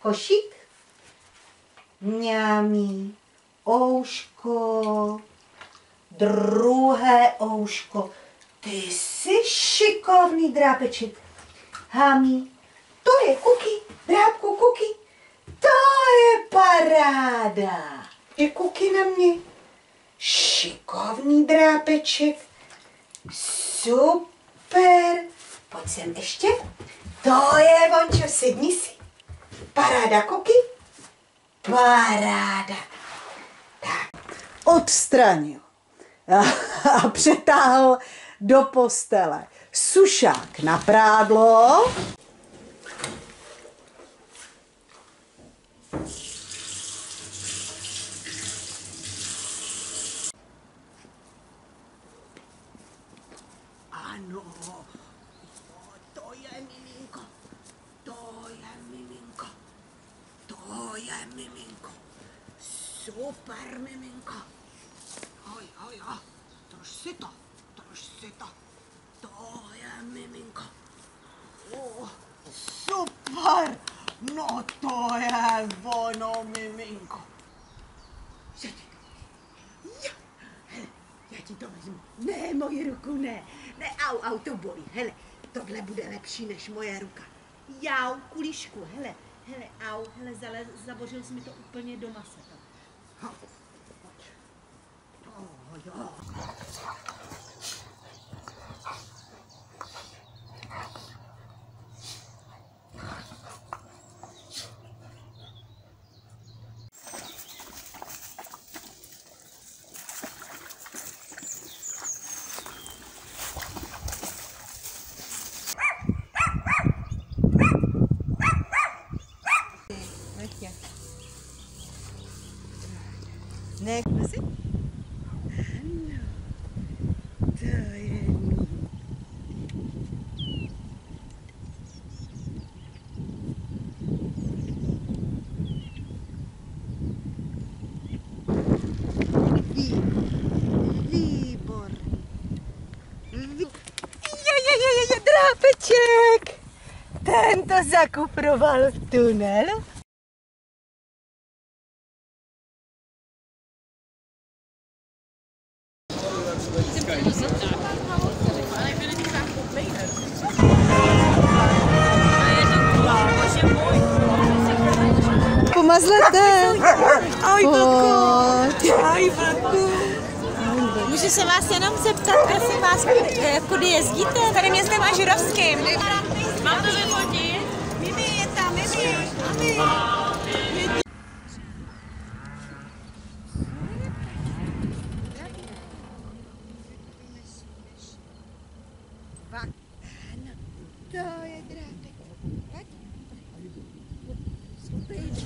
košík, mňamí, ouško, druhé ouško. Ty jsi šikovný drápeček. Hami, to je Kuky, drápku Kuky. To je paráda. Je Kuky na mě. Šikovný drápeček. Super. Pojď sem ještě. To je, Vončo, sedni si. Paráda, Kuky. Paráda. Tak. Odstranil a přetáhl do postele sušák na prádlo. Ano, to je miminko, to je miminko, to je miminko, super miminko. Oj, oj, oj, drž si to, to je miminko. Super, no to je ono miminko. Já ti to vezmu. Ne, moji ruku ne. Ne, au, to bolí. Hele, tohle bude lepší než moje ruka. Jau, kulišku, hele, au, hele, zabořil jsi mi to úplně do masa. Pojď. Jo. Ne, si? Ano, to je výbor. Je, drápeček! Ten to zakuproval v tunelu. Pomazlete. Ahoj, Vlku. Můžu se vás jenom zeptat, prosím vás, kudy jezdíte? Tady městem a Žurovským. Mám to vyfotit? Mimi je tam, Mimi. To je drápek.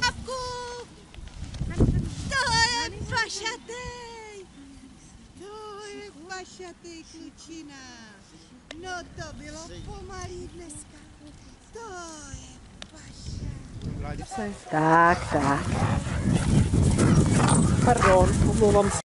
Apku! To je pašatej! To je pašatej, klučina. No to bylo pomalý dneska. To je paša. Tak. Pardon, omlouvám se.